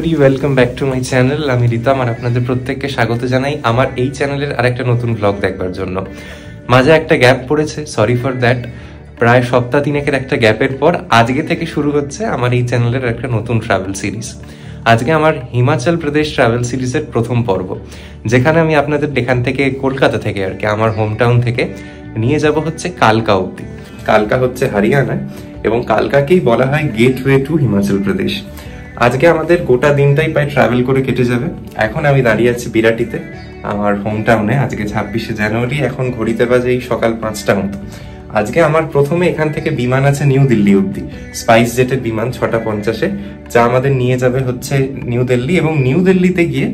Everybody, welcome back to my channel. আমি রিতম আর আপনাদের প্রত্যেককে স্বাগত জানাই আমার এই চ্যানেলের আরেকটা নতুন ব্লগ দেখবার জন্য। মাঝে একটা গ্যাপ পড়েছে, সরি ফর দ্যাট। প্রায় সপ্তাহ তিনেকের একটা গ্যাপের পর আজকে থেকে শুরু হচ্ছে আমার এই চ্যানেলের একটা নতুন ট্রাভেল সিরিজ। আজকে আমার হিমাচল প্রদেশ ট্রাভেল সিরিজের প্রথম পর্ব, যেখানে আমি আপনাদের এখান থেকে কলকাতা থেকে আর কি আমার হোম টাউন থেকে নিয়ে যাব হচ্ছে কালকা অব্দি। কালকা হচ্ছে হরিয়ানায় এবং কালকাকেই বলা হয় গেটওয়ে টু হিমাচল প্রদেশ। আজকে আমাদের গোটা দিনটাই প্রায় ট্রাভেল করে কেটে যাবে। এখন আমি দাঁড়িয়ে আছি বিরাটিতে, আমার হোম টাউনে। আজকে 26শে জানুয়ারি, এখন ঘড়িতে বাজে এই সকাল 5টা মতো। আজকে আমার প্রথমে এখান থেকে বিমান আছে নিউ দিল্লি অব্দি, স্পাইস জেটের বিমান 6:50-এ, যা আমাদের নিয়ে যাবে হচ্ছে নিউ দিল্লি। এবং নিউ দিল্লিতে গিয়ে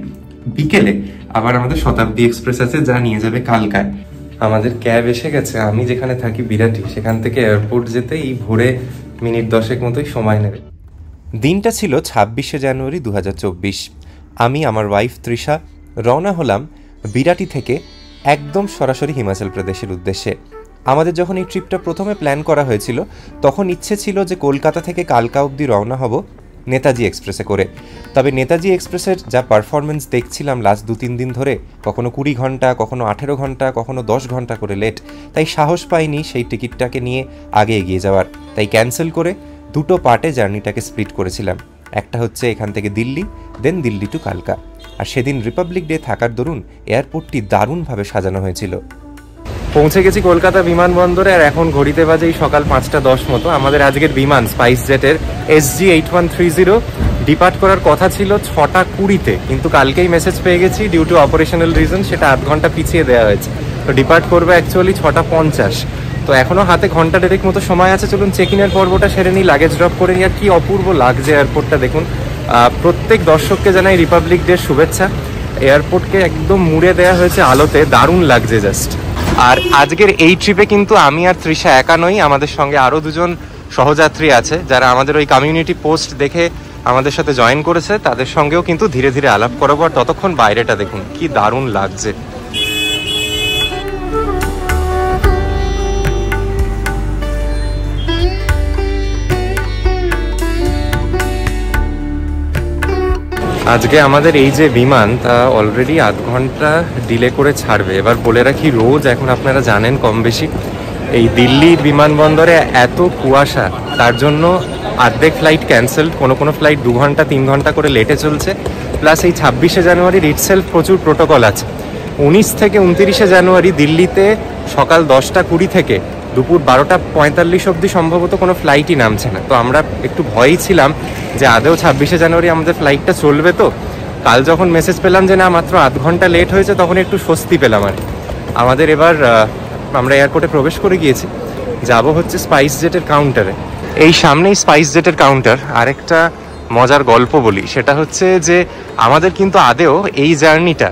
বিকেলে আবার আমাদের শতাব্দী এক্সপ্রেস আছে, যা নিয়ে যাবে কালকায়। আমাদের ক্যাব এসে গেছে। আমি যেখানে থাকি বিরাটি, সেখান থেকে এয়ারপোর্ট যেতে এই ভোরে মিনিট 10 মতোই সময় নেবে। দিনটা ছিল 26শে জানুয়ারি 2024। আমি, আমার ওয়াইফ তৃষা রওনা হলাম বিরাটি থেকে একদম সরাসরি হিমাচল প্রদেশের উদ্দেশ্যে। আমাদের যখন এই ট্রিপটা প্রথমে প্ল্যান করা হয়েছিল, তখন ইচ্ছে ছিল যে কলকাতা থেকে কালকা অবধি রওনা হব নেতাজি এক্সপ্রেসে করে। তবে নেতাজি এক্সপ্রেসের যা পারফরমেন্স দেখছিলাম লাস্ট 2-3 দিন ধরে, কখনো 20 ঘন্টা, কখনো 18 ঘন্টা, কখনো 10 ঘন্টা করে লেট, তাই সাহস পাইনি সেই টিকিটটাকে নিয়ে আগে এগিয়ে যাওয়ার। তাই ক্যান্সেল করে দুটো পার্টে জার্নিটাকে স্প্লিট করেছিলাম। একটা হচ্ছে এখান থেকে দিল্লি, দেন দিল্লি টু কালকা। আর সেদিন রিপাবলিক ডে থাকার দরুন এয়ারপোর্টটি দারুণভাবে সাজানো হয়েছিল। পৌঁছে গেছি কলকাতা বিমানবন্দরে, আর এখন ঘড়িতে বাজে সকাল 5:10 মতো। আমাদের আজকের বিমান স্পাইস জেটের SG8130 ডিপার্ট করার কথা ছিল 6:20-তে, কিন্তু কালকেই মেসেজ পেয়ে গেছি ডিউ টু অপারেশনাল রিজন সেটা 8 ঘন্টা পিছিয়ে দেওয়া হয়েছে। তো ডিপার্ট করবে অ্যাকচুয়ালি 6:50। তো এখনো হাতে ঘন্টা দেড়েক মতো সময় আছে। চলুন চেক ইনের পর্বটা সেরে নিই, লাগেজ ড্রপ করে নিই। আর কি অপূর্ব লাগছে এয়ারপোর্টটা দেখুন। প্রত্যেক দর্শককে জানাই রিপাবলিক ডে শুভেচ্ছা। এয়ারপোর্টকে একদম মুড়ে দেওয়া হয়েছে আলোতে, দারুণ লাগছে জাস্ট। আর আজকের এই ট্রিপে কিন্তু আমি আর তৃষা একা নই, আমাদের সঙ্গে আরও দুজন সহযাত্রী আছে, যারা আমাদের ওই কমিউনিটি পোস্ট দেখে আমাদের সাথে জয়েন করেছে। তাদের সঙ্গেও কিন্তু ধীরে ধীরে আলাপ করাবো। আর ততক্ষণ বাইরেটা দেখুন কি দারুণ লাগছে। আজকে আমাদের এই যে বিমান, তা অলরেডি 8 ঘন্টা ডিলে করে ছাড়বে। এবার বলে রাখি, রোজ এখন আপনারা জানেন কম বেশি এই দিল্লির বিমানবন্দরে এত কুয়াশা, তার জন্য অর্ধেক ফ্লাইট ক্যান্সেলড, কোনো ফ্লাইট 2 ঘন্টা 3 ঘন্টা করে লেটে চলছে। প্লাস এই 26শে জানুয়ারির ইটসেলফ প্রচুর প্রোটোকল আছে। 19 থেকে 29শে জানুয়ারি দিল্লিতে সকাল 10:20 থেকে দুপুর 12:45 অবধি সম্ভবত কোনো ফ্লাইটই নামছে না। তো আমরা একটু ভয়েই ছিলাম যে আদেও 26শে জানুয়ারি আমাদের ফ্লাইটটা চলবে। তো কাল যখন মেসেজ পেলাম যে না, মাত্র 8 ঘন্টা লেট হয়েছে, তখন একটু স্বস্তি পেলাম। আর আমাদের এবার আমরা এয়ারপোর্টে প্রবেশ করে গিয়েছি, যাব হচ্ছে স্পাইস জেটের কাউন্টারে। এই সামনেই স্পাইস জেটের কাউন্টার। আরেকটা মজার গল্প বলি, সেটা হচ্ছে যে আমাদের কিন্তু আদেও এই জার্নিটা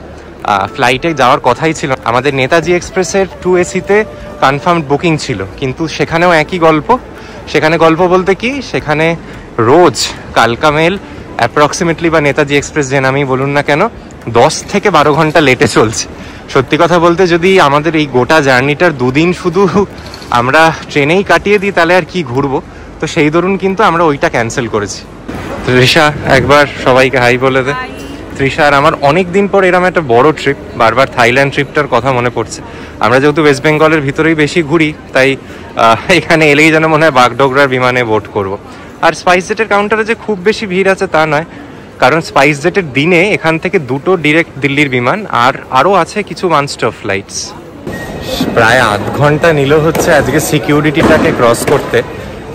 ফ্লাইটে যাওয়ার কথাই ছিল। আমাদের নেতাজি এক্সপ্রেসের 2AC-তে কনফার্মড বুকিং ছিল, কিন্তু সেখানেও একই গল্প। সেখানে গল্প বলতে কি, সেখানে রোজ কালকা মেল অ্যাপ্রক্সিমেটলি বা নেতাজি এক্সপ্রেস যে নামেই বলুন না কেন, 10 থেকে 12 ঘন্টা লেটে চলছে। সত্যি কথা বলতে যদি আমাদের এই গোটা জার্নিটার 2 দিন শুধু আমরা ট্রেনেই কাটিয়ে দিই, তাহলে আর কি ঘুরবো। তো সেই দরুন কিন্তু আমরা ওইটা ক্যান্সেল করেছি। তৃষা একবার সবাইকে হাই বলে দে। তৃষা আর আমার অনেক দিন পর এরকম একটা বড় ট্রিপ, বারবার থাইল্যান্ড ট্রিপটার কথা মনে পড়ছে। আমরা যেহেতু ওয়েস্ট বেঙ্গলের ভিতরেই বেশি ঘুরি, তাই এখানে এলেই যেন মনে হয় বাগডোগরার বিমানে বোট করব। আর স্পাইস জেটের কাউন্টারে যে খুব বেশি ভিড় আছে তা নয়, কারণ স্পাইস জেটের দিনে এখান থেকে 2টো ডিরেক্ট দিল্লির বিমান, আর আরও আছে কিছু ওয়ান-স্টপ ফ্লাইটস। প্রায় 8 ঘন্টা নিল হচ্ছে আজকে সিকিউরিটিটাকে ক্রস করতে।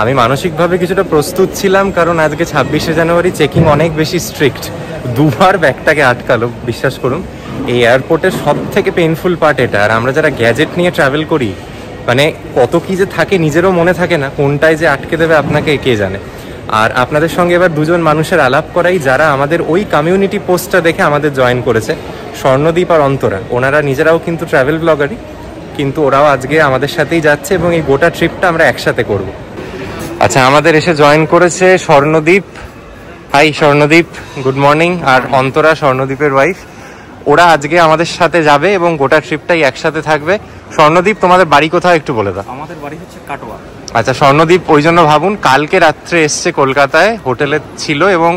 আমি মানসিকভাবে কিছুটা প্রস্তুত ছিলাম, কারণ আজকে 26শে জানুয়ারি চেকিং অনেক বেশি স্ট্রিক্ট। 2বার ব্যাগটাকে আটকালো, বিশ্বাস করুন। এই এয়ারপোর্টের সব থেকে পেইনফুল পার্ট এটা। আর আমরা যারা গ্যাজেট নিয়ে ট্রাভেল করি, মানে কত কি যে থাকে নিজেরও মনে থাকে না, কোনটায় যে আটকে দেবে আপনাকে কে জানে। আর আপনাদের সঙ্গে এবার দুজন মানুষের আলাপ করাই, যারা আমাদের ওই কমিউনিটি পোস্টটা দেখে আমাদের জয়েন করেছে, স্বর্ণদীপ আর অন্তরা। ওনারা নিজেরাও কিন্তু ট্রাভেল ব্লগারই, কিন্তু ওরাও আজকে আমাদের সাথেই যাচ্ছে এবং এই গোটা ট্রিপটা আমরা একসাথে করব। আচ্ছা, আমাদের এসে জয়েন করেছে Swarnadeep. Hi Swarnadeep, good morning. আর অন্তরা স্বর্ণদীপের ওয়াইফ। ওরা আজকে আমাদের সাথে যাবে এবং গোটা ট্রিপটাই একসাথে থাকবে। স্বর্ণদীপ, তোমাদের বাড়ি কোথাও একটু বলে দাও। আমাদের বাড়ি হচ্ছে কাটোয়া। আচ্ছা স্বর্ণদীপ, ওই জন্য ভাবুন কালকে রাত্রে এসছে কলকাতায়, হোটেলে ছিল এবং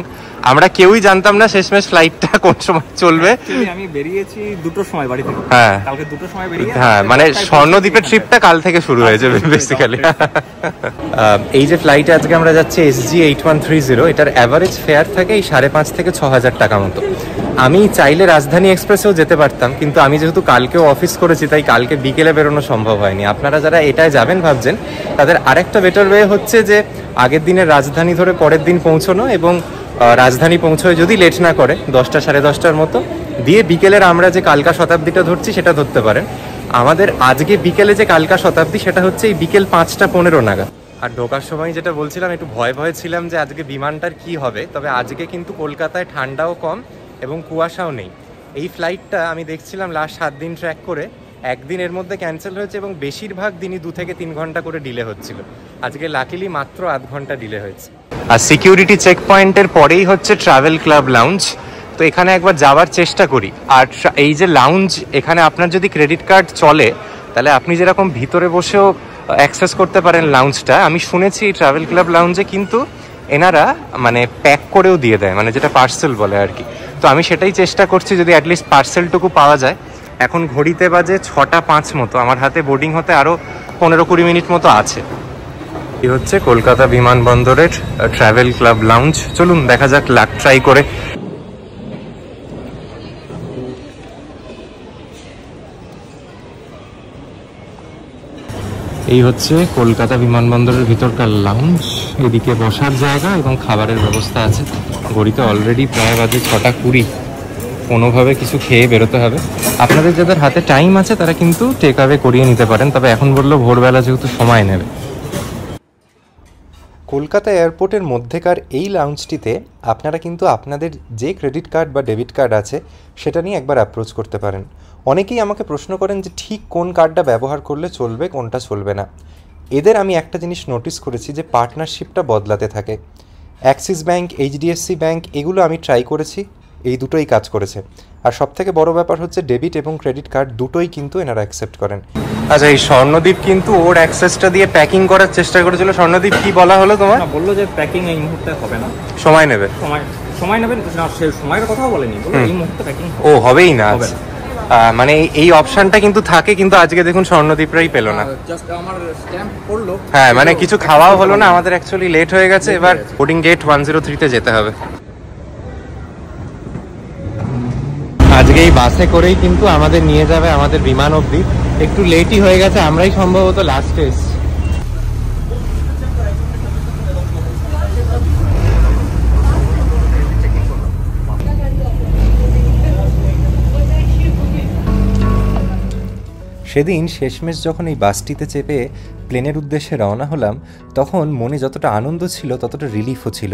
আমরা কেউই জানতাম না শেষমেশ ফ্লাইটটা কোন সময় চলবে। আমি বেরিয়েছি 2টোর সময় বাড়ি থেকে। হ্যাঁ কালকে 2টোর সময় বেরিয়ে, হ্যাঁ মানে স্বর্ণদ্বীপের ট্রিপটা কাল থেকে শুরু হয়েছে বেসিক্যালি। এই যে ফ্লাইটে আজকে আমরা যাচ্ছি SG 8130, এটার অ্যাভারেজ ফেয়ার থাকে এই 5,500 থেকে 6,000 টাকা মতো। আমি চাইলে রাজধানী এক্সপ্রেসেও যেতে পারতাম, কিন্তু আমি যেহেতু কালকেও অফিস করেছি তাই কালকে বিকেলে বেরোনো সম্ভব হয়নি। আপনারা যারা এটায় যাবেন ভাবছেন তাদের আরেকটা বেটার ওয়ে হচ্ছে যে আগের দিনের রাজধানী ধরে পরের দিন পৌঁছানো, এবং রাজধানী পৌঁছয় যদি লেট না করে 10টা 10:30টার মতো, দিয়ে বিকেলের আমরা যে কালকা শতাব্দীটা ধরছি সেটা ধরতে পারেন। আমাদের আজকে বিকেলে যে কালকা শতাব্দী সেটা হচ্ছে এই বিকেল 5টা 15 নাগাদ। আর ঢোকার সময় যেটা বলছিলাম, একটু ভয় ছিলাম যে আজকে বিমানটার কি হবে, তবে আজকে কিন্তু কলকাতায় ঠান্ডাও কম এবং কুয়াশাও নেই। এই ফ্লাইটটা আমি দেখছিলাম লাস্ট 7 দিন ট্র্যাক করে একদিন এর মধ্যে ক্যান্সেল হয়েছে এবং বেশিরভাগ দিনই 2 থেকে 3 ঘন্টা করে ডিলে হচ্ছিল। আজকে লাকিলি মাত্র আধ ঘন্টা ডিলে হয়েছে। আর সিকিউরিটি চেক পয়েন্টের পরেই হচ্ছে ট্রাভেল ক্লাব লাউঞ্জ, তো এখানে একবার যাওয়ার চেষ্টা করি। আর এই যে লাউঞ্জ, এখানে আপনার যদি ক্রেডিট কার্ড চলে তাহলে আপনি যেরকম ভিতরে বসেও অ্যাক্সেস করতে পারেন লাউঞ্জটা। আমি শুনেছি ট্রাভেল ক্লাব লাউঞ্জে কিন্তু এনারা মানে প্যাক করেও দিয়ে দেয়, মানে যেটা পার্সেল বলে আর কি। তো আমি সেটাই চেষ্টা করছি যদি অ্যাটলিস্ট পার্সেলটুকু পাওয়া যায়। এখন ঘড়িতে বাজে 6টা 5 মতো, আমার হাতে বোর্ডিং হতে আরও 15-20 মিনিট মতো আছে। এই হচ্ছে কলকাতা বিমানবন্দরের ট্রাভেল ক্লাব লাউঞ্জ। চলুন দেখা যাক লাক ট্রাই করে। এই হচ্ছে কলকাতা বিমানবন্দরের ভিতরকার লাউঞ্জ। এদিকে বসার জায়গা এবং খাবারের ব্যবস্থা আছে। ঘড়িতে অলরেডি প্রায় বাজে 6টা 20। কোনোভাবে কিছু খেয়ে বেরোতে হবে। আপনাদের যাদের হাতে টাইম আছে তারা কিন্তু টেক অ্যাওয়ে করিয়ে নিতে পারেন, তবে এখন বললো ভোরবেলা যেহেতু সময় নেবে। কলকাতা এয়ারপোর্টের মধ্যেকার এই লাউঞ্জটিতে আপনারা কিন্তু আপনাদের যে ক্রেডিট কার্ড বা ডেবিট কার্ড আছে সেটা নিয়ে একবার অ্যাপ্রোচ করতে পারেন। অনেকেই আমাকে প্রশ্ন করেন যে ঠিক কোন কার্ডটা ব্যবহার করলে চলবে, কোনটা চলবে না। এদের আমি একটা জিনিস নোটিস করেছি যে পার্টনারশিপটা বদলাতে থাকে। অ্যাক্সিস ব্যাঙ্ক, HDFC ব্যাঙ্ক, এগুলো আমি ট্রাই করেছি, এই দুটোই কাজ করেছে। আর সবথেকে বড় ব্যাপার হচ্ছে ডেবিট এবং ক্রেডিট কার্ড দুটোই কিন্তু এনারা অ্যাকসেপ্ট করেন। আচ্ছা, এই স্বর্ণদ্বীপ কিন্তু ওর অ্যাক্সেসটা দিয়ে প্যাকিং করার চেষ্টা করেছিল। স্বর্ণদ্বীপ কি বলা হলো তোমার? বললো যে প্যাকিং এই মুহূর্তে হবে না, সময় নেবে। সময় নেবে না, সে সময়ের কথাও বলেনি, বললো এই মুহূর্তে প্যাকিং ও হবেই না। মানে এই অপশনটা কিন্তু থাকে, কিন্তু আজকে দেখুন স্বর্ণদ্বীপরাই পেল না। জাস্ট আমার স্ট্যাম্প পড়লো, হ্যাঁ মানে কিছু খাওয়াও হলো না। আমাদের অ্যাকচুয়ালি লেট হয়ে গেছে, এবার বোর্ডিং গেট 103-তে যেতে হবে। আজকে এই বাসে করেই কিন্তু আমাদের নিয়ে যাবে আমাদের বিমান অবধি। একটু লেটই হয়ে গেছে, আমরাই সম্ভবত লাস্টে এসছি। সেদিন শেষমেশ যখন এই বাসটিতে চেপে প্লেনের উদ্দেশ্যে রওনা হলাম, তখন মনে যতটা আনন্দ ছিল ততটা রিলিফও ছিল।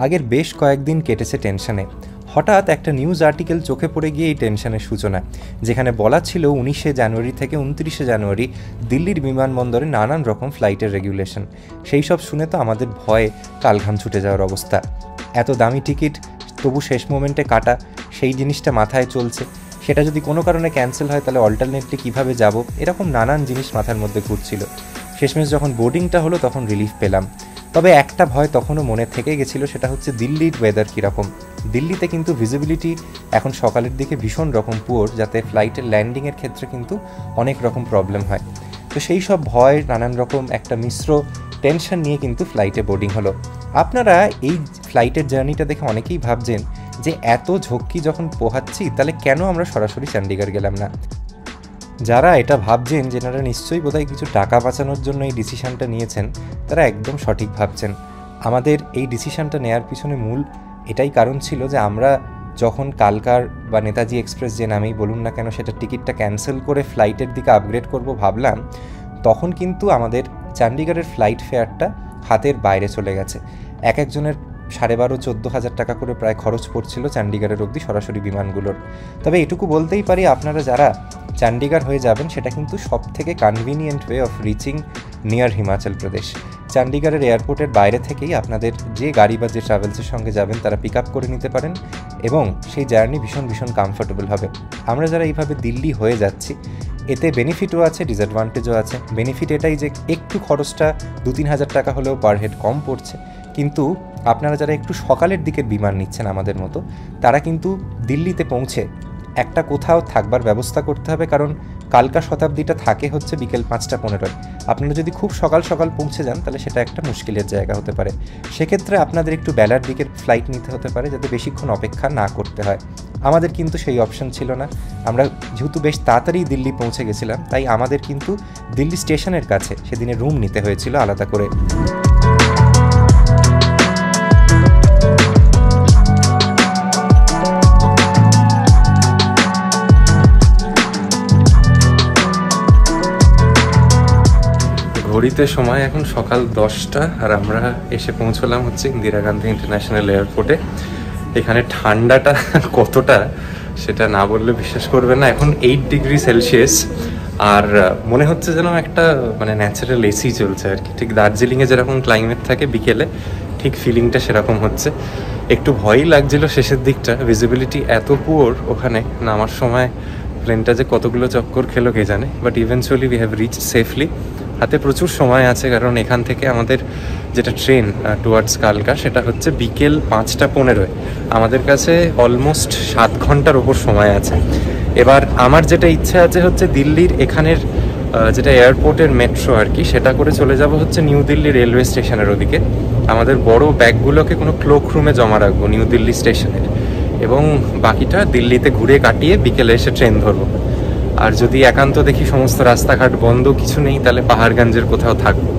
আগের বেশ কয়েকদিন কেটেছে টেনশনে। হঠাৎ একটা নিউজ আর্টিকেল চোখে পড়ে গিয়ে এই টেনশনের সূচনা, যেখানে বলা ছিল 19শে জানুয়ারি থেকে 29শে জানুয়ারি দিল্লির বিমানবন্দরে নানান রকম ফ্লাইটের রেগুলেশন। সেই সব শুনে তো আমাদের ভয়ে কালঘাম ছুটে যাওয়ার অবস্থা। এত দামি টিকিট তবু শেষ মোমেন্টে কাটা, সেই জিনিসটা মাথায় চলছে। সেটা যদি কোনো কারণে ক্যান্সেল হয় তাহলে অল্টারনেটলি কীভাবে যাব, এরকম নানান জিনিস মাথার মধ্যে ঘুরছিল। শেষমেশ যখন বোর্ডিংটা হলো তখন রিলিফ পেলাম। তবে একটা ভয় তখনও মনে থেকে গেছিলো, সেটা হচ্ছে দিল্লির ওয়েদার কীরকম। দিল্লিতে কিন্তু ভিজিবিলিটি এখন সকালের দিকে ভীষণ রকম পুয়ার, যাতে ফ্লাইটের ল্যান্ডিংয়ের ক্ষেত্রে কিন্তু অনেক রকম প্রবলেম হয়। তো সেই সব ভয়, নানান রকম একটা মিশ্র টেনশন নিয়ে কিন্তু ফ্লাইটে বোর্ডিং হলো। আপনারা এই ফ্লাইটের জার্নিটা দেখে অনেকেই ভাবছেন যে এত ঝক্কি যখন পোহাচ্ছি তাহলে কেন আমরা সরাসরি চণ্ডীগড় গেলাম না। যারা এটা ভাবছেন যে এনারা নিশ্চয়ই বোধহয় কিছু টাকা বাঁচানোর জন্য এই ডিসিশানটা নিয়েছেন, তারা একদম সঠিক ভাবছেন। আমাদের এই ডিসিশানটা নেওয়ার পিছনে মূল এটাই কারণ ছিল যে আমরা যখন কালকার বা নেতাজি এক্সপ্রেস যে নামেই বলুন না কেন সেটা টিকিটটা ক্যান্সেল করে ফ্লাইটের দিকে আপগ্রেড করব ভাবলাম, তখন কিন্তু আমাদের চণ্ডীগড়ের ফ্লাইট ফেয়ারটা হাতের বাইরে চলে গেছে। এক একজনের 12,500-14,000 টাকা করে প্রায় খরচ পড়ছিল চণ্ডীগড়ের অবধি সরাসরি বিমানগুলোর। তবে এটুকু বলতেই পারি, আপনারা যারা চণ্ডীগড় হয়ে যাবেন সেটা কিন্তু সব থেকে convenient way of reaching near Himachal Pradesh. চণ্ডীগড়ের এয়ারপোর্টের বাইরে থেকেই আপনাদের যে গাড়ি বা যে ট্রাভেলসের সঙ্গে যাবেন তারা পিক আপ করে নিতে পারেন এবং সেই জার্নি ভীষণ ভীষণ কমফোর্টেবল হবে। আমরা যারা এইভাবে দিল্লি হয়ে যাচ্ছি এতে বেনিফিটও আছে, ডিসঅ্যাডভান্টেজও আছে। বেনিফিট এটাই যে একটু খরচটা 2-3 হাজার টাকা হলেও পার হেড কম পড়ছে, কিন্তু আপনারা যারা একটু সকালের দিকের বিমান নিচ্ছেন আমাদের মতো, তারা কিন্তু দিল্লিতে পৌঁছে একটা কোথাও থাকবার ব্যবস্থা করতে হবে, কারণ কালকা শতাব্দীটা থাকে হচ্ছে বিকেল 5:15। আপনারা যদি খুব সকাল সকাল পৌঁছে যান তাহলে সেটা একটা মুশকিলের জায়গা হতে পারে। সেক্ষেত্রে আপনাদের একটু বেলার দিকের ফ্লাইট নিতে হতে পারে, যাতে বেশিক্ষণ অপেক্ষা না করতে হয়। আমাদের কিন্তু সেই অপশন ছিল না। আমরা যেহেতু বেশ তাড়াতাড়ি দিল্লি পৌঁছে গেছিলাম, তাই আমাদের কিন্তু দিল্লি স্টেশনের কাছে সেদিনে রুম নিতে হয়েছিল আলাদা করে। ঘড়িতে সময় এখন সকাল 10টা, আর আমরা এসে পৌঁছলাম হচ্ছে ইন্দিরা গান্ধী ইন্টারন্যাশনাল এয়ারপোর্টে। এখানে ঠান্ডাটা কতটা সেটা না বললে বিশ্বাস করবে না। এখন 8 ডিগ্রি সেলসিয়াস, আর মনে হচ্ছে যেন একটা মানে ন্যাচারাল এসি চলছে আর কি। ঠিক দার্জিলিংয়ে যেরকম ক্লাইমেট থাকে বিকেলে, ঠিক ফিলিংটা সেরকম হচ্ছে। একটু ভয়ই লাগছিল শেষের দিকটা, ভিজিবিলিটি এত পুয়ার ওখানে নামার সময়। প্লেনটা যে কতগুলো চক্কর খেলো কে জানে, but eventually we have rich safely. হাতে প্রচুর সময় আছে, কারণ এখান থেকে আমাদের যেটা ট্রেন টুয়ার্ডস কালকা সেটা হচ্ছে বিকেল 5:15। আমাদের কাছে অলমোস্ট 7 ঘন্টার ওপর সময় আছে। এবার আমার যেটা ইচ্ছা আছে হচ্ছে দিল্লির এখানের যেটা এয়ারপোর্টের মেট্রো আর কি, সেটা করে চলে যাব হচ্ছে নিউ দিল্লি রেলওয়ে স্টেশনের ওদিকে। আমাদের বড় ব্যাগগুলোকে কোনো ক্লোক রুমে জমা রাখবো নিউ দিল্লি স্টেশনের, এবং বাকিটা দিল্লিতে ঘুরে কাটিয়ে বিকেলে এসে ট্রেন ধরবো। আর যদি একান্ত দেখি সমস্ত রাস্তাঘাট বন্ধ, কিছু নেই, তাহলে পাহাড়গঞ্জের কোথাও থাকবো।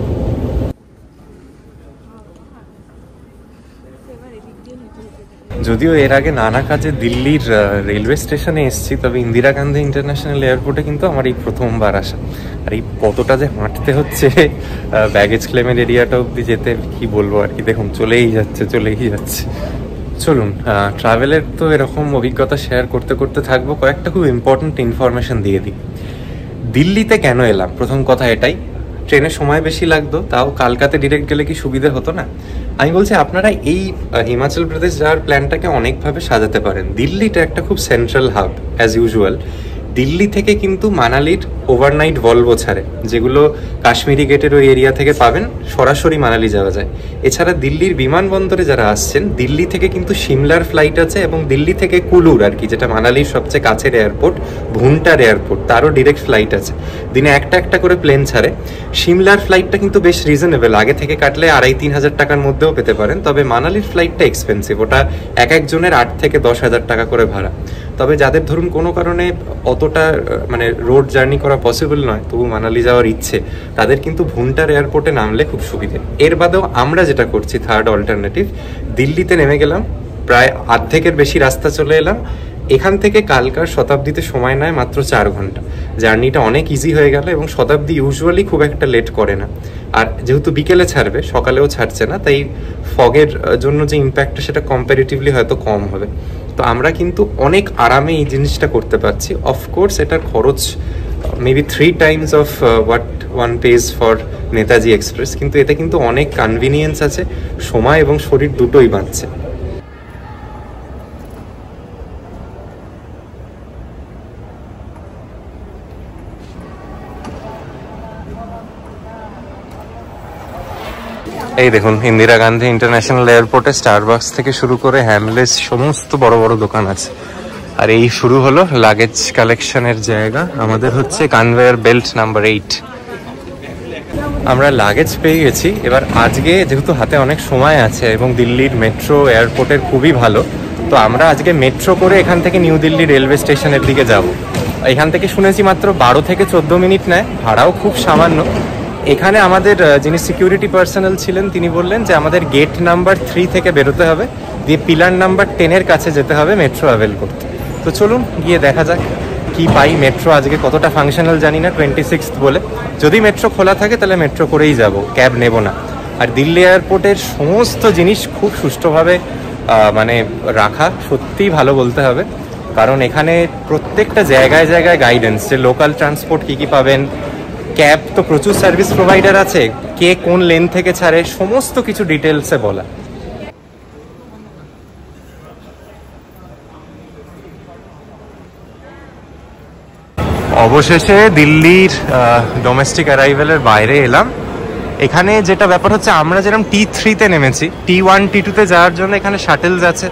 যদিও এর আগে নানা কাজে দিল্লির রেলওয়ে স্টেশনে এসেছি, তবে ইন্দিরা গান্ধী ইন্টারন্যাশনাল এয়ারপোর্টে কিন্তু আমার এই প্রথমবার আসা। আর এই কতটা যে হাঁটতে হচ্ছে ব্যাগেজ ক্লেমের এরিয়াটা অব্দি যেতে, কি বলবো আর কি। দেখুন চলেই যাচ্ছে। চলুন, ট্রাভেলের তো এরকম অভিজ্ঞতা শেয়ার করতে করতে থাকবো। কয়েকটা খুব ইম্পর্টেন্ট ইনফরমেশন দিয়ে দিই। দিল্লিতে কেন এলাম, প্রথম কথা এটাই। ট্রেনে সময় বেশি লাগতো, তাও কালকাতে ডিরেক্ট গেলে কি সুবিধা হতো না? আমি বলছি আপনারা এই হিমাচল প্রদেশ যাওয়ার প্ল্যানটাকে অনেকভাবে সাজাতে পারেন। দিল্লিটা একটা খুব central hub as usual. Delhi থেকে কিন্তু মানালির ওভারনাইট ভলভো ছাড়ে, যেগুলো কাশ্মীরি গেটের ওই এরিয়া থেকে পাবেন, সরাসরি মানালি যাওয়া যায়। এছাড়া দিল্লির বিমানবন্দরে যারা আসছেন, দিল্লি থেকে কিন্তু সিমলার ফ্লাইট আছে, এবং দিল্লি থেকে কুলুর আর কি, যেটা মানালির সবচেয়ে কাছের এয়ারপোর্ট, ভুন্টার এয়ারপোর্ট, তারও ডিরেক্ট ফ্লাইট আছে। দিনে একটা করে প্লেন ছাড়ে। সিমলার ফ্লাইটটা কিন্তু বেশ রিজনেবল, আগে থেকে কাটলে 2,5-3 হাজার টাকার মধ্যেও পেতে পারেন। তবে মানালির ফ্লাইটটা এক্সপেন্সিভ, ওটা এক একজনের 8 থেকে 10 হাজার টাকা করে ভাড়া। তবে যাদের ধরুন কোনো কারণে অতটা মানে রোড জার্নি করা পসিবল নয়, তবু মানালি যাওয়ার ইচ্ছে, তাদের কিন্তু ভুন্টার এয়ারপোর্টে নামলে খুব সুবিধে। এর বাদেও আমরা যেটা করছি, থার্ড অল্টারনেটিভ, দিল্লিতে নেমে গেলাম, প্রায় অর্ধেকের বেশি রাস্তা চলে এলাম। এখান থেকে কালকার শতাব্দীতে সময় নেয় মাত্র 4 ঘন্টা। জার্নিটা অনেক ইজি হয়ে গেল, এবং শতাব্দী ইউজুয়ালি খুব একটা লেট করে না। আর যেহেতু বিকেলে ছাড়বে, সকালেও ছাড়ছে না, তাই ফগের জন্য যে ইম্প্যাক্টটা সেটা কম্পারেটিভলি হয়তো কম হবে। তো আমরা কিন্তু অনেক আরামে এই জিনিসটা করতে পারছি। অফকোর্স এটার খরচ maybe 3 times of what one page for Netaji express, কিন্তু এতে কিন্তু অনেক কনভিনিয়েন্স আছে, সময় এবং শরীর দুটোই বাঁচছে। এই দেখুন, ইন্দিরা গান্ধী ইন্টারন্যাশনাল এয়ারপোর্টে স্টারবাকস থেকে শুরু করে হ্যামলেস সমস্ত বড় বড় দোকান আছে। আর এই শুরু হলো লাগেজ কালেকশনের জায়গা। আমাদের হচ্ছে কনভেয়ার বেল্ট নাম্বার 8। আমরা লাগেজ পেয়ে গেছি। এবার আজকে যেহেতু হাতে অনেক সময় আছে এবং দিল্লির মেট্রো এয়ারপোর্টের খুবই ভালো, তো আমরা আজকে মেট্রো করে এখান থেকে নিউ দিল্লি রেলওয়ে স্টেশনের দিকে যাব। এখান থেকে শুনেছি মাত্র 12 থেকে 14 মিনিট নেয়, ভাড়াও খুব সামান্য। এখানে আমাদের যিনি সিকিউরিটি পার্সোনাল ছিলেন তিনি বললেন যে আমাদের গেট নাম্বার 3 থেকে বেরোতে হবে, দিয়ে পিলার নাম্বার 10-এর কাছে যেতে হবে মেট্রো অ্যাভেল করতে। তো চলুন গিয়ে দেখা যাক কি পাই। মেট্রো আজকে কতটা ফাংশনাল জানি না, 26th বলে। যদি মেট্রো খোলা থাকে তাহলে মেট্রো করেই যাব, ক্যাব নেব না। আর দিল্লি এয়ারপোর্টের সমস্ত জিনিস খুব সুষ্ঠুভাবে মানে রাখা, সত্যিই ভালো বলতে হবে। কারণ এখানে প্রত্যেকটা জায়গায় জায়গায় গাইডেন্স, যে লোকাল ট্রান্সপোর্ট কী কী পাবেন, ক্যাব তো প্রচুর সার্ভিস প্রোভাইডার আছে, কে কোন লেন থেকে ছাড়ে, সমস্ত কিছু ডিটেলসে বলা। অবশেষে দিল্লির ডোমেস্টিক অ্যারাইভেলের বাইরে এলাম। এখানে যেটা ব্যাপার হচ্ছে, আমরা যেরকম T3-তে নেমেছি, T1 T2-তে যাওয়ার জন্য এখানে শাটেলস আছে,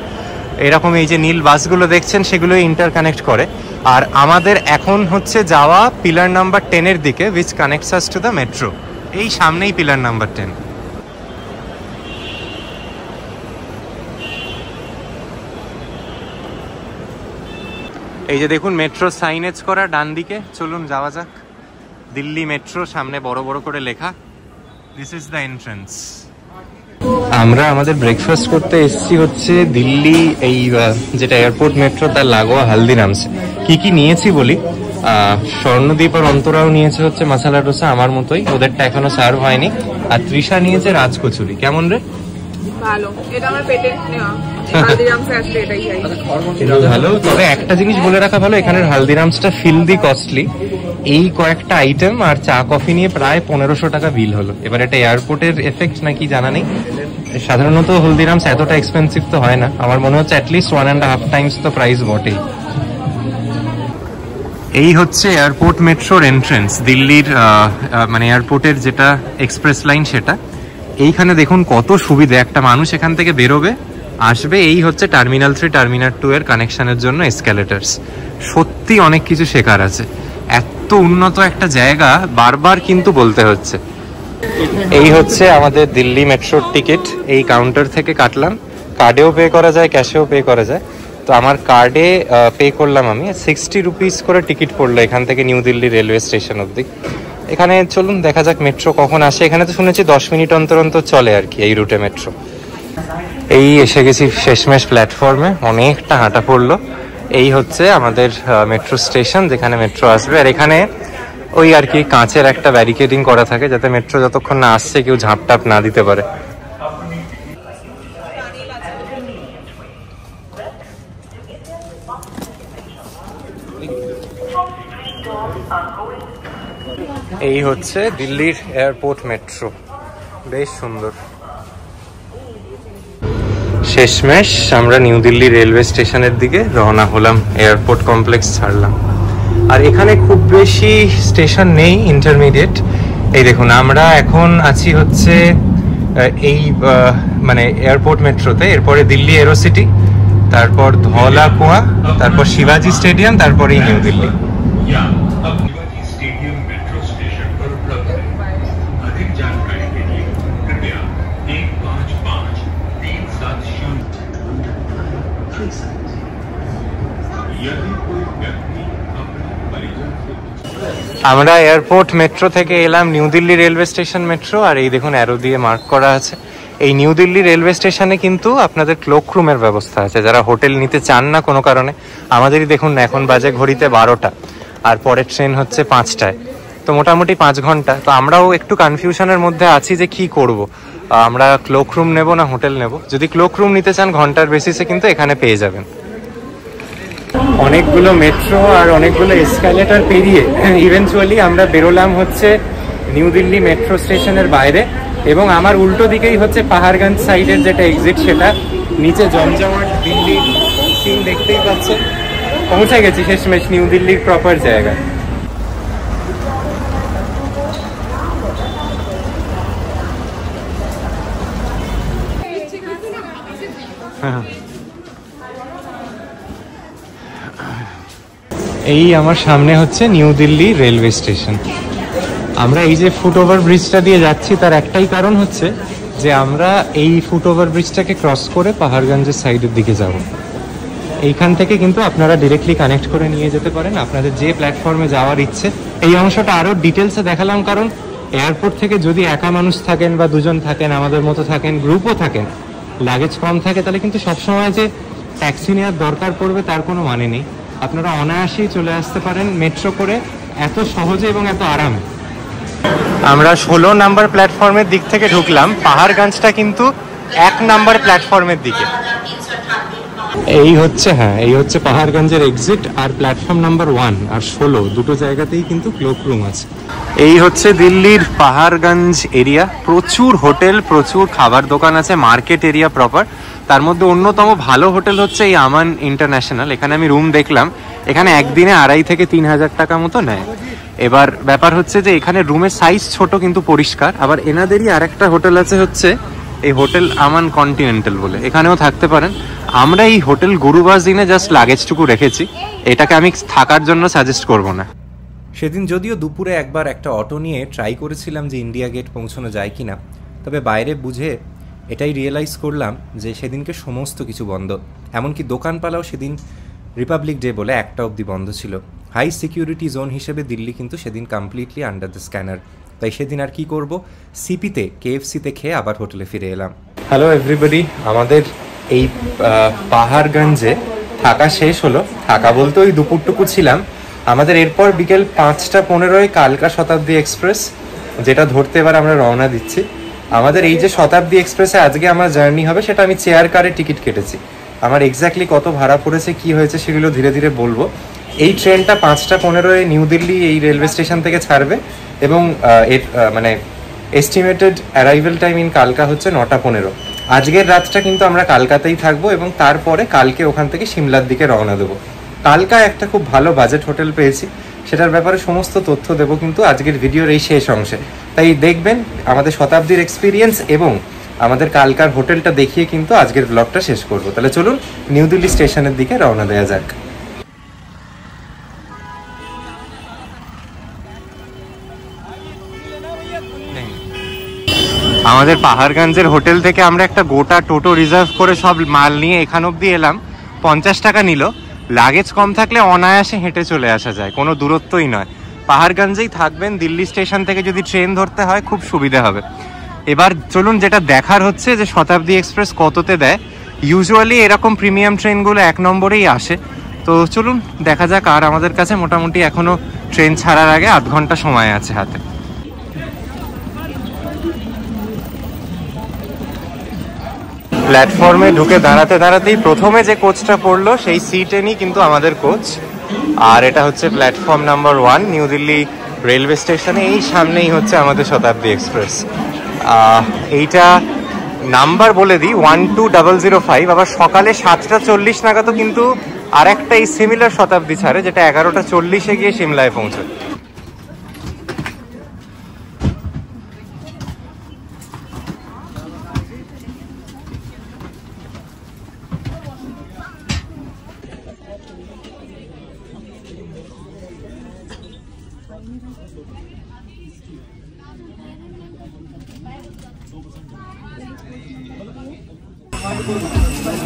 এরকম এই যে নীল বাসগুলো দেখছেন সেগুলো ইন্টারকানেক্ট করে। আর আমাদের এখন হচ্ছে যাওয়া পিলার নাম্বার 10-এর দিকে, which connects us to the metro. এই সামনেই পিলার নাম্বার 10। এই যে দেখুন মেট্রো সাইনেজ করা ডান দিকে, চলুন যাওয়া যাক। দিল্লি মেট্রো সামনে বড় বড় করে লেখা। This is the entrance. আমরা আমাদের ব্রেকফাস্ট করতে এসেছি হচ্ছে দিল্লি এই যেটা এয়ারপোর্ট মেট্রো তার লাগোয়া হালদিরামস। কি কি নিয়েছি বলি। স্বর্ণদ্বীপ আর অন্তরাও নিয়েছে হচ্ছে মশলা ডোসা, আমার মতোই, ওদেরটা এখনো সার্ভ হয়নি। আর তৃষা নিয়েছে রাজকচুরি। কেমন রে? ভালো, এটা আমার পেটে নেওয়া। হালদিরামসে আসলে এটাই খাই। ভালো। তবে একটা জিনিস বলে রাখা ভালো, এখানের হালদিরামসটা ফিলদি কস্টলি। এই কয়েকটা আইটেম আর চা কফি নিয়ে প্রায় 1500 টাকা বিল হলো। এবার এটা এয়ারপোর্টের এফেক্ট নাকি জানা নেই। সাধারণত হলদিরামস এতটা এক্সপেন্সিভ তো হয় না, আমার মনে হচ্ছে অ্যাটলিস্ট 1.5 টাইমস তো প্রাইস বটেই। এই হচ্ছে এয়ারপোর্ট মেট্রোর এন্ট্রেন্স, দিল্লির মানে এয়ারপোর্টের যেটা এক্সপ্রেস লাইন সেটা। এইখানে দেখুন কত সুবিধা, একটা মানুষ এখান থেকে বেরোবে, আসবে, এই হচ্ছে টার্মিনাল 3 টার্মিনাল 2 এর কানেকশনের জন্য এসকেলেটার্স। সত্যি অনেক কিছু শেখার আছে, এত উন্নত একটা জায়গা, বারবার কিন্তু বলতে হচ্ছে। এই হচ্ছে আমাদের দিল্লি মেট্রোর টিকিট, এই কাউন্টার থেকে কাটলাম। কার্ডেও পে করা যায়, ক্যাশেও পে করা যায়। তো আমার কার্ডে পে করলাম আমি। 60 রুপিস করে টিকিট পড়লো এখান থেকে নিউ দিল্লি রেলওয়ে স্টেশন অবধি। এখানে চলুন দেখা যাক মেট্রো কখন আসে। এখানে তো শুনেছি 10 মিনিট অন্তর অন্তর চলে আর কি এই রুটে মেট্রো। এই এসে গেছি শেষমেশ প্ল্যাটফর্মে, অনেকটা হাঁটা পড়লো। এই হচ্ছে আমাদের মেট্রো স্টেশন যেখানে মেট্রো আসবে। আর এখানে ওই আর কি কাঁচের একটা ব্যারিকেডিং করা থাকে, যাতে মেট্রো যতক্ষণ না আসছে কেউ ঝাঁপটাপ না দিতে পারে। এই হচ্ছে দিল্লির এয়ারপোর্ট মেট্রো, বেশ সুন্দর। শেষমেশ আমরা নিউ দিল্লি রেলওয়ে স্টেশনের দিকে রওনা হলাম, এয়ারপোর্ট কমপ্লেক্স ছাড়লাম। আর এখানে খুব বেশি স্টেশন নেই, ইন্টারমিডিয়েট। এই দেখুন আমরা এখন আছি হচ্ছে এই মানে এয়ারপোর্ট মেট্রোতে, এরপরে দিল্লি এরোসিটি, তারপর ধলা কুয়া, তারপর শিবাজি স্টেডিয়াম, তারপরে নিউ দিল্লি। আমরা এয়ারপোর্ট মেট্রো থেকে এলাম new Delhi railway station metro. আর এই দেখুন অ্যারো দিয়ে মার্ক করা আছে। এই নিউ দিল্লি রেলওয়ে স্টেশনে কিন্তু আপনাদের ক্লোক রুমের ব্যবস্থা আছে, যারা হোটেল নিতে চান না কোনো কারণে। আমাদেরই দেখুন এখন বাজে ঘড়িতে 12টা, আর পরের ট্রেন হচ্ছে 5টায়, তো মোটামুটি 5 ঘন্টা। তো আমরাও একটু কনফিউশনের মধ্যে আছি যে কি করব, আমরা ক্লোক রুম নেব না হোটেল নেব। যদি ক্লোক রুম নিতে চান ঘন্টার বেসিসে কিন্তু এখানে পেয়ে যাবেন। অনেকগুলো মেট্রো আর অনেকগুলো এসকালেটর পেরিয়ে ইভেন্চুয়ালি আমরা বেরোলাম হচ্ছে নিউ দিল্লি মেট্রো স্টেশনের বাইরে। এবং আমার উল্টো দিকেই হচ্ছে পাহাড়গঞ্জ সাইডের যেটা এক্সিট, সেটা নিচে জমজমাট দিল্লি সিন দেখতেই পাচ্ছেন। পৌঁছে গেছি শেষমেশ নিউ দিল্লির প্রপার জায়গায়। এই আমার সামনে হচ্ছে নিউ দিল্লি রেলওয়ে স্টেশন। আমরা এই যে ফুট ওভার ব্রিজটা দিয়ে যাচ্ছি তার একটাই কারণ হচ্ছে যে আমরা এই ফুট ওভার ব্রিজটাকে ক্রস করে পাহাড়গঞ্জের সাইডের দিকে যাব। এইখান থেকে কিন্তু আপনারা ডিরেক্টলি কানেক্ট করে নিয়ে যেতে পারেন আপনাদের যে প্ল্যাটফর্মে যাওয়ার ইচ্ছে। এই অংশটা আরও ডিটেলসে দেখালাম কারণ এয়ারপোর্ট থেকে যদি একা মানুষ থাকেন বা দুজন থাকেন, আমাদের মতো থাকেন, গ্রুপও থাকেন, লাগেজ কম থাকে, তাহলে কিন্তু সবসময় যে ট্যাক্সি নেওয়ার দরকার পড়বে তার কোনো মানে নেই। আপনারা অনায়াসেই চলে আসতে পারেন মেট্রো করে, এত সহজে এবং এত আরামে। আমরা 16 নাম্বার প্ল্যাটফর্মের দিক থেকে ঢুকলাম, পাহাড়গঞ্জটা কিন্তু 1 নাম্বার প্ল্যাটফর্মের দিকে। এই হচ্ছে পাহাড়গঞ্জের এক্সিট, আর প্ল্যাটফর্ম নাম্বার 1 আর 16 দুটো জায়গাতেই কিন্তু ক্লোক রুম আছে। এই হচ্ছে দিল্লির পাহাড়গঞ্জ এরিয়া, প্রচুর হোটেল, প্রচুর খাবার দোকান আছে, মার্কেট এরিয়া প্রপার। তার মধ্যে অন্যতম ভালো হোটেল হচ্ছে এই আমান ইন্টারন্যাশনাল। এখানে আমি রুম দেখলাম এখানে একদিনে 2,500 থেকে 3,000 টাকা মতো নেয়। এবার ব্যাপার হচ্ছে যে এখানে রুমের সাইজ ছোট কিন্তু পরিষ্কার। আবার এনাদেরই আরেকটা হোটেল আছে হচ্ছে এই হোটেল আমান কন্টিনেন্টাল বলে, এখানেও থাকতে পারেন। আমরা এই হোটেল গুরুবাস দিনে জাস্ট লাগেজটুকু রেখেছি, এটাকে আমি থাকার জন্য সাজেস্ট করব না। সেদিন যদিও দুপুরে একবার একটা অটো নিয়ে ট্রাই করেছিলাম যে ইন্ডিয়া গেট পৌঁছানো যায় কি না, তবে বাইরে বুঝে এটাই রিয়েলাইজ করলাম যে সেদিনকে সমস্ত কিছু বন্ধ, এমনকি দোকানপালাও সেদিন রিপাবলিক ডে বলে 1টা অবধি বন্ধ ছিল। হাই সিকিউরিটি জোন হিসেবে দিল্লি কিন্তু সেদিন কমপ্লিটলি আন্ডার দ্য স্ক্যানার। তাই সেদিন আর কি করব, সিপিতে KFC-তে খেয়ে আবার হোটেলে ফিরে এলাম। হ্যালো এভরিবডি, আমাদের এই পাহাড়গঞ্জে থাকা শেষ হলো। থাকা বলতে ওই দুপুরটুকু ছিলাম। আমাদের এরপর বিকেল 5:15 কালকা শতাব্দী এক্সপ্রেস, যেটা ধরতে এবার আমরা রওনা দিচ্ছি। আমাদের এই যে শতাব্দী এক্সপ্রেসে আজকে আমার জার্নি হবে, সেটা আমি চেয়ার কারে টিকিট কেটেছি। আমার এক্স্যাক্টলি কত ভাড়া পড়েছে, কি হয়েছে সেগুলো ধীরে ধীরে বলবো। এই ট্রেনটা 5:15 নিউ দিল্লি এই রেলওয়ে স্টেশন থেকে ছাড়বে এবং এর মানে এস্টিমেটেড অ্যারাইভেল টাইম ইন কালকা হচ্ছে 9:15। আজকের রাতটা কিন্তু আমরা কালকাতেই থাকবো এবং তারপরে কালকে ওখান থেকে সিমলার দিকে রওনা দেবো। কালকায় একটা খুব ভালো বাজেট হোটেল পেয়েছি, সেটার ব্যাপারে সমস্ত তথ্য দেবো কিন্তু আজকের ভিডিওর এই শেষ অংশে। তাই দেখবেন আমাদের শতাব্দীর এক্সপিরিয়েন্স এবং আমাদের কালকার হোটেলটা দেখিয়ে কিন্তু আজকের ব্লগটা শেষ করবো। তাহলে চলুন নিউ দিল্লি স্টেশনের দিকে রওনা দেওয়া যাক। আমাদের পাহাড়গঞ্জের হোটেল থেকে আমরা একটা গোটা টোটো রিজার্ভ করে সব মাল নিয়ে এখান অব্দি এলাম। 50 টাকা নিল। লাগেজ কম থাকলে অনায়াসে হেঁটে চলে আসা যায়, কোনো দূরত্বই নয়। পাহাড়গঞ্জেই থাকবেন, দিল্লি স্টেশন থেকে যদি ট্রেন ধরতে হয় খুব সুবিধা হবে। এবার চলুন, যেটা দেখার হচ্ছে যে শতাব্দী এক্সপ্রেস কততে দেয়। ইউজুয়ালি এরকম প্রিমিয়াম ট্রেনগুলো 1 নম্বরেই আসে। তো চলুন দেখা যাক। আর আমাদের কাছে মোটামুটি এখনও ট্রেন ছাড়ার আগে 8 ঘন্টা সময় আছে হাতে। প্ল্যাটফর্মে ঢুকে দাঁড়াতে দাঁড়াতেই প্রথমে যে কোচটা পড়লো সেই সিটেনই কিন্তু আমাদের কোচ। আর এটা হচ্ছে platform number 1 new Delhi railway স্টেশনে। এই সামনেই হচ্ছে আমাদের শতাব্দী এক্সপ্রেস। এইটা নাম্বার বলে দিই 12005। আবার সকালে 7:40 নাগাদও কিন্তু আর একটা এই সিমিলার শতাব্দী ছাড়ে, যেটা 11:40 গিয়ে সিমলায় পৌঁছে।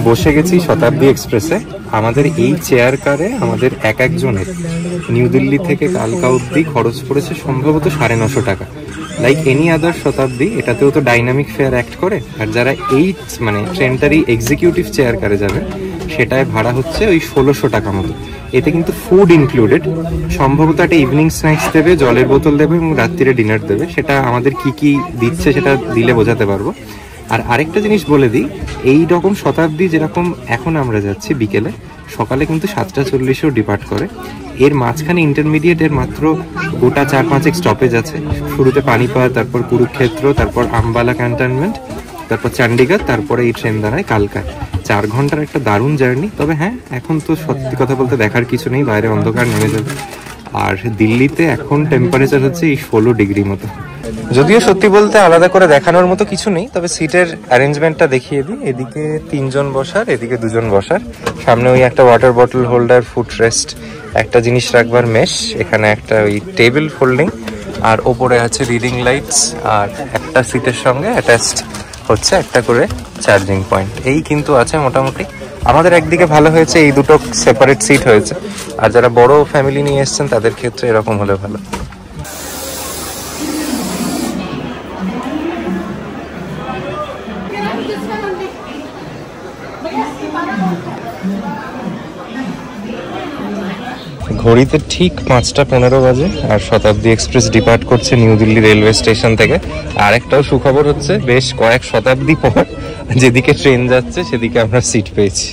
বসে গেছি শতাব্দী এক্সপ্রেসে। আমাদের এই চেয়ার কারে আমাদের এক একজনের নিউ দিল্লি থেকে কালকা অব্দি খরচ পড়েছে সম্ভবত 950 টাকা। লাইক এনি আদার শতাব্দী, এটাতেও তো ডাইনামিক ফেয়ার অ্যাক্ট করে। আর যারা এই মানে ট্রেনটারই এক্সিকিউটিভ চেয়ার কারে যাবে, সেটায় ভাড়া হচ্ছে ওই 1600 টাকা মতো। এতে কিন্তু ফুড ইনক্লুডেড। সম্ভবত একটা ইভিনিং স্ন্যাক্স দেবে, জলের বোতল দেবে এবং রাত্রিরে ডিনার দেবে। সেটা আমাদের কি কি দিচ্ছে সেটা দিলে বোঝাতে পারবো। আর আরেকটা জিনিস বলে দিই, এই রকম শতাব্দী যেরকম এখন আমরা যাচ্ছি বিকেলে, সকালে কিন্তু 7:40-এও ডিপার্ট করে। এর মাঝখানে ইন্টারমিডিয়েটের মাত্র গোটা 4-5 স্টপেজ আছে। শুরুতে পানিপাত, তারপর কুরুক্ষেত্র, তারপর আম্বালা ক্যান্টনমেন্ট, তারপর চণ্ডীগড়, তারপরে এই ট্রেন দাঁড়ায় কালকায়। 4 ঘন্টার একটা দারুণ জার্নি। তবে হ্যাঁ, এখন তো সত্যি কথা বলতে দেখার কিছু নেই, বাইরে অন্ধকার নেমে যাবে। আর দিল্লিতে এখন টেম্পারেচার হচ্ছে এই 16 ডিগ্রি মতো। যদিও সত্যি বলতে আলাদা করে দেখানোর মতো কিছু নেই, তবে সিটের অ্যারেঞ্জমেন্টটা দেখিয়ে দিই। এদিকে 3 জন বসার, এদিকে 2 জন বসার। সামনে ওই একটা water bottle holder, foot rest, একটা জিনিস রাখবার মেশ, এখানে একটা ওই টেবিল ফোল্ডিং, আর ওপরে আছে রিডিং লাইটস। আর একটা সিটের সঙ্গে অ্যাটাচড হচ্ছে একটা করে চার্জিং পয়েন্ট। এই কিন্তু আছে মোটামুটি। আমাদের একদিকে ভালো হয়েছে এই দুটো সেপারেট সিট হয়েছে, আর যারা বড় ফ্যামিলি নিয়ে এসছেন তাদের ক্ষেত্রে এরকম হলে ভালো। ঘড়িতে ঠিক 5:15 বাজে, আর শতাব্দী এক্সপ্রেস ডিপার্ট করছে নিউ দিল্লি রেলওয়ে স্টেশন থেকে। আর একটাও সুখবর হচ্ছে, বেশ কয়েক শতাব্দী পর যেদিকে ট্রেন যাচ্ছে সেদিকে আমরা সিট পেয়েছি।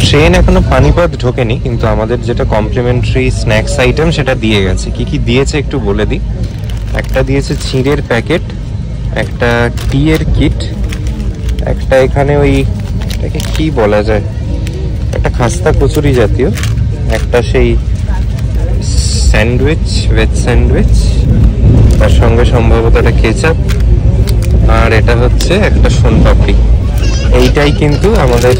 ট্রেন এখনো পানিপথ ঢোকেনি, কিন্তু আমাদের যেটা কমপ্লিমেন্টারি স্ন্যাক্স আইটেম সেটা দিয়ে গেছে। কি কি দিয়েছে একটু বলে দিই। একটা দিয়েছে চিড়ের প্যাকেট, একটা টি এর কিট, একটা এখানে ওই এটাকে কি বলা যায়, একটা খাস্তা কচুরি জাতীয়, একটা সেই স্যান্ডউইচ, ভেজ স্যান্ডউইচ, তার সঙ্গে সম্ভবত একটা কেচাপ, আর এটা হচ্ছে একটা সোনপাপড়ি। এইটাই কিন্তু আমাদের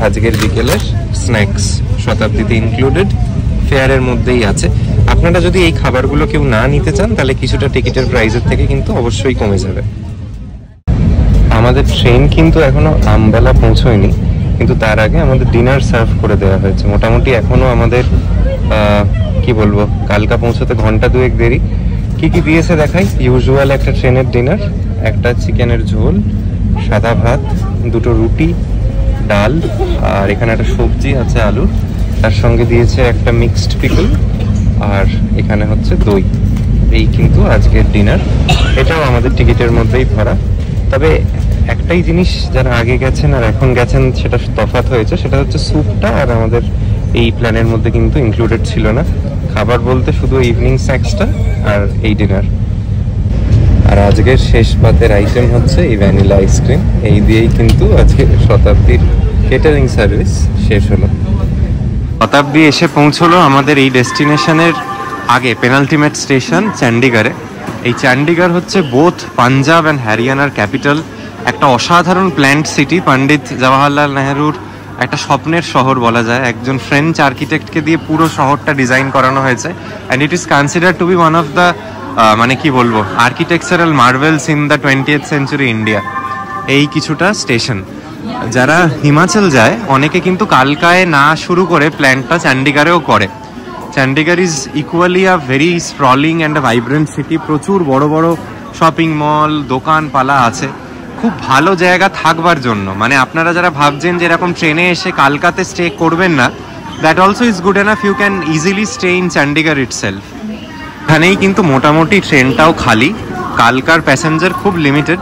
আজকের বিকেলের স্ন্যাক্স, শতাব্দীতে ইনক্লুডেড, ফেয়ারের মধ্যেই আছে। আপনারা যদি এই খাবারগুলো কেউ না নিতে চান তাহলে কিছুটা টিকিটের প্রাইসের থেকে কিন্তু অবশ্যই কমে যাবে। আমাদের ট্রেন কিন্তু এখনো আমবেলা পৌঁছয়নি, কিন্তু তার আগে আমাদের ডিনার সার্ভ করে দেওয়া হয়েছে। মোটামুটি এখনো আমাদের কি বলবো, কালকা পৌঁছতে ঘন্টা দুয়েক দেরি। কি কি দিয়েছে দেখাই। ইউজুয়াল একটা ট্রেনের ডিনার, একটা চিকেনের ঝোল, সাদা ভাত, দুটো রুটি, ডাল, আর এখানে একটা সবজি আছে আলুর, তার সঙ্গে দিয়েছে একটা মিক্সড পিকল, আর এখানে হচ্ছে দই। এই কিন্তু আজকের ডিনার। এটাও আমাদের টিকিটের মধ্যেই ভরা। তবে একটাই জিনিস যারা আগে গেছেন আর এখন গেছেন সেটা তফাৎ হয়েছে, সেটা হচ্ছে স্যুপটা আর আমাদের এই প্ল্যানের মধ্যে কিন্তু ইনক্লুডেড ছিল না। খাবার বলতে শুধু ইভিনিং স্ন্যাক্সটা আর এই ডিনার। আর আজকের শেষ পাতের আইটেম হচ্ছে এই ভ্যানিলা আইসক্রিম। এই দিয়েই কিন্তু আজকে শতাব্দীর কেটারিং সার্ভিস শেষ হলো। শতাব্দী এসে পৌঁছলো আমাদের এই ডেস্টিনেশনের আগে পেনাল্টিমেট স্টেশন চণ্ডীগড়ে। এই চণ্ডীগড় হচ্ছে বোথ পাঞ্জাব অ্যান্ড হরিয়ানার ক্যাপিটাল। একটা অসাধারণ প্ল্যান্ট সিটি, পণ্ডিত জওয়াহরলাল নেহরুর একটা স্বপ্নের শহর বলা যায়। একজন ফ্রেঞ্চ আর্কিটেক্টকে দিয়ে পুরো শহরটা ডিজাইন করানো হয়েছে, and it is consider to be one of the মানে কি বলবো, architectural marvels in the 20th century India. এই কিছুটা স্টেশন। যারা হিমাচল যায় অনেকে কিন্তু কালকায় না শুরু করে প্ল্যানটা চণ্ডীগড়েও করে। Chandigarh is equally a very sprawling and a vibrant city. প্রচুর বড় বড় শপিং মল, দোকানপালা আছে, খুব ভালো জায়গা থাকবার জন্য। মানে আপনারা যারা ভাবছেন যে এরকম ট্রেনে এসে কালকাতে স্টে করবেন না, that also is good enough. You can easily stay in Chandigarh itself. এখানেই কিন্তু মোটামুটি ট্রেনটাও খালি, কালকার প্যাসেঞ্জার খুব লিমিটেড।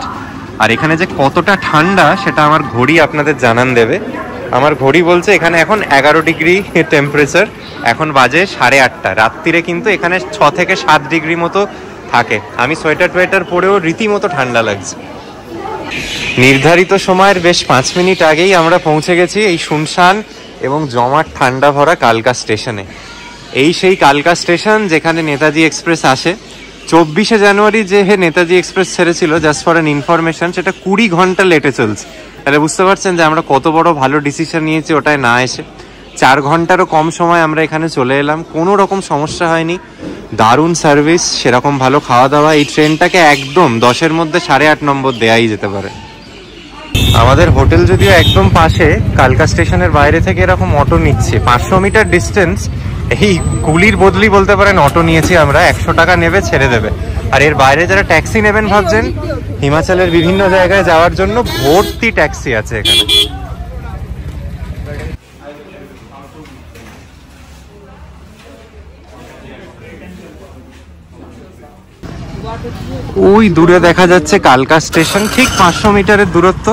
আর এখানে যে কতটা ঠান্ডা সেটা আমার ঘড়ি আপনাদের জানান দেবে। আমার ঘড়ি বলছে এখানে এখন 11 ডিগ্রি টেম্পারেচার, এখন বাজে 8:30। রাত্রিরে কিন্তু এখানে 6 থেকে 7 ডিগ্রি মতো থাকে। আমি সোয়েটার টোয়েটার পরেও রীতিমতো ঠান্ডা লাগছে। নির্ধারিত সময়ের বেশ 5 মিনিট আগেই আমরা পৌঁছে গেছি এই শুনশান এবং জমাট ঠান্ডা ভরা কালকা স্টেশনে। এই সেই কালকা স্টেশন যেখানে নেতাজি এক্সপ্রেস আসে। 24শে জানুয়ারি যে নেতাজি এক্সপ্রেস ছেড়েছিল, জাস্ট ফর অ্যান ইনফরমেশন, সেটা 20 ঘন্টা লেটে চলছে। তাহলে বুঝতে পারছেন যে আমরা কত বড় ভালো ডিসিশন নিয়েছি ওটায় না এসে। 4 ঘন্টারও কম সময় আমরা এখানে চলে এলাম, কোনো রকম সমস্যা হয়নি। দারুণ সার্ভিস, সেরকম ভালো খাওয়া দাওয়া। এই ট্রেনটাকে একদম 10-এর মধ্যে 8.5 নম্বর দেয়াই যেতে পারে। আমাদের হোটেল যদিও একদম পাশে, কালকা স্টেশনের বাইরে থেকে এরকম অটো নিচ্ছে। 500 মিটার ডিস্টেন্স, এই কুলির বদলি বলতে পারেন অটো নিয়েছি আমরা। 100 টাকা নেবে, ছেড়ে দেবে। আর এর বাইরে যারা ট্যাক্সি নেবেন ভাবছেন, হিমাচলের বিভিন্ন জায়গায় যাওয়ার জন্য ভর্তি ট্যাক্সি আছে এখানে। ওই দূরে দেখা যাচ্ছে কালকা স্টেশন, ঠিক 500 মিটারের দূরত্ব।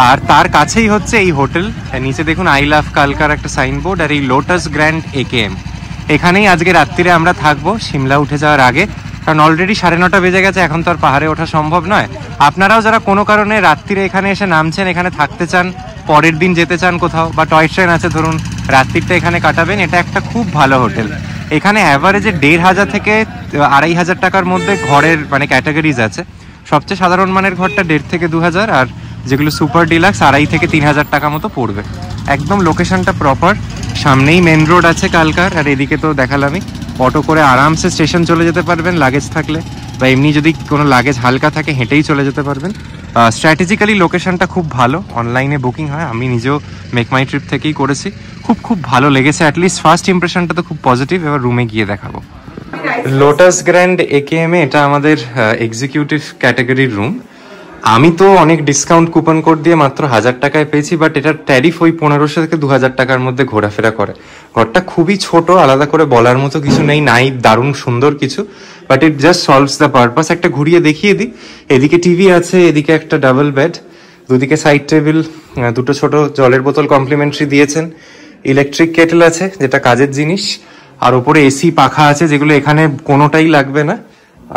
আর তার কাছেই হচ্ছে এই হোটেল। নিচে দেখুন আই লাভ কালকার একটা সাইনবোর্ড, আর এই লোটাস গ্র্যান্ড AKM। এখানেই আজকে রাত্রিরে আমরা থাকবো সিমলা উঠে যাওয়ার আগে, কারণ অলরেডি 9:30 বেজে গেছে, এখন তো আর পাহাড়ে ওঠা সম্ভব নয়। আপনারাও যারা কোনো কারণে রাত্রিরে এখানে এসে নামছেন, এখানে থাকতে চান, পরের দিন যেতে চান কোথাও, বা টয় ট্রেন আছে ধরুন, রাত্রিটা এখানে কাটাবেন, এটা একটা খুব ভালো হোটেল। এখানে অ্যাভারেজে 1,500 থেকে 2,500 টাকার মধ্যে ঘরের মানে ক্যাটাগরিজ আছে। সবচেয়ে সাধারণ মানের ঘরটা 1,500 থেকে 2,000, আর যেগুলো সুপার ডিলাক্স 2,500 থেকে 3,000 টাকা মতো পড়বে। একদম লোকেশনটা প্রপার, সামনেই মেন রোড আছে কালকার। আর এদিকে তো দেখালামই, অটো করে আরামসে স্টেশন চলে যেতে পারবেন লাগেজ থাকলে, বা এমনি যদি কোনো লাগেজ হালকা থাকে হেঁটেই চলে যেতে পারবেন। স্ট্র্যাটেজিক্যালি লোকেশনটা খুব ভালো, অনলাইনে বুকিং হয়, আমি নিজেও মেক মাই ট্রিপ থেকেই করেছি। খুব ভালো লেগেছে, অ্যাটলিস্ট ফার্স্ট ইমপ্রেশনটা তো খুব পজিটিভ। এবার রুমে গিয়ে দেখাবো। লোটাস গ্র্যান্ড AKM এ এটা আমাদের এক্সিকিউটিভ ক্যাটাগরির রুম। আমি তো অনেক ডিসকাউন্ট কুপন কোড দিয়ে মাত্র 1000 টাকায় পেয়েছি, বাট এটার ট্যারিফ ওই 1500 থেকে 2000 টাকার মধ্যে ঘোরাফেরা করে। ঘরটা খুবই ছোট, আলাদা করে বলার মতো কিছু নেই, দারুণ সুন্দর কিছু, but it just solves the purpose. একটা ঘুরিয়ে দেখিয়ে দিই। এদিকে টিভি আছে, এদিকে একটা ডাবল বেড, দুদিকে সাইড টেবিল, দুটো ছোট জলের বোতল কমপ্লিমেন্টারি দিয়েছেন। ইলেকট্রিক কেটল আছে যেটা কাজের জিনিস, আর ওপরে এসি পাখা আছে যেগুলো এখানে কোনোটাই লাগবে না।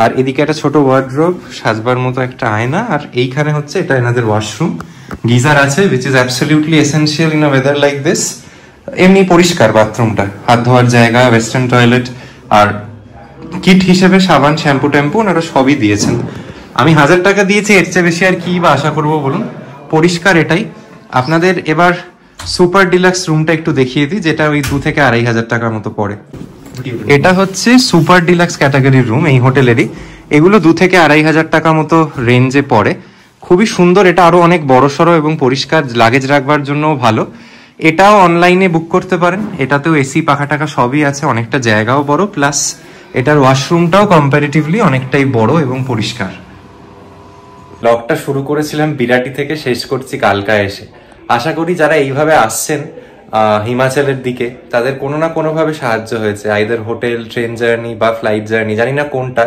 আর এদিকে একটা ছোট ওয়ার্ডরোব, সাজবার মতো একটা আয়না, আর এইখানে হচ্ছে এটা এনাদের ওয়াশরুম। গিজার আছে which is absolutely essential in a weather like this। এমনি পরিষ্কার বাথরুমটা, হাত ধোয়ার জায়গা, ওয়েস্টার্ন টয়লেট, আর কিট হিসেবে সাবান, শ্যাম্পু ট্যাম্পু ওনারা সবই দিয়েছেন। আমি 1000 টাকা দিয়েছি, এর চেয়ে বেশি আর কি বা আশা করবো বলুন। পরিষ্কার এটাই। আপনাদের এবার সুপার ডিলাক্স রুমটা একটু দেখিয়ে দিই, যেটা ওই 2 থেকে 2500 টাকার মতো পড়ে। এটা হচ্ছে সুপার ডিলাক্স ক্যাটাগরির রুম এই হোটেলেরই। এগুলো 2 থেকে 2500 টাকা মতো রেঞ্জে পড়ে। খুবই সুন্দর, এটা আরো অনেক বড়সড় এবং পরিষ্কার, লাগেজ রাখবার জন্য ভালো। এটাও অনলাইনে বুক করতে পারেন, এটাতেও এসি পাখা টাকা সবই আছে, অনেকটা জায়গাও বড়, প্লাস এটার ওয়াশরুমটাও কম্পারেটিভলি অনেকটাই বড় এবং পরিষ্কার। ব্লগটা শুরু করেছিলাম বিরাটি থেকে, শেষ করছি কালকায় এসে। আশা করি যারা এইভাবে আসছেন হিমাচলের দিকে তাদের কোনো না কোনোভাবে সাহায্য হয়েছে, আইদার হোটেল, ট্রেন জার্নি বা ফ্লাইট জার্নি, জানি না কোনটা।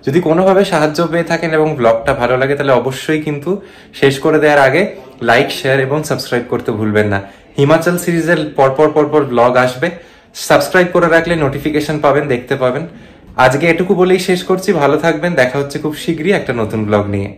যদি কোনোভাবে সাহায্য পেয়ে থাকেন এবং ব্লগটা ভালো লাগে তাহলে অবশ্যই কিন্তু শেষ করে দেওয়ার আগে লাইক, শেয়ার এবং সাবস্ক্রাইব করতে ভুলবেন না। হিমাচল সিরিজের পরপর ব্লগ আসবে, সাবস্ক্রাইব করে রাখলে নোটিফিকেশন পাবেন, দেখতে পাবেন। আজকে এটুকু বলেই শেষ করছি, ভালো থাকবেন, দেখা হচ্ছে খুব শীঘ্রই একটা নতুন ব্লগ নিয়ে।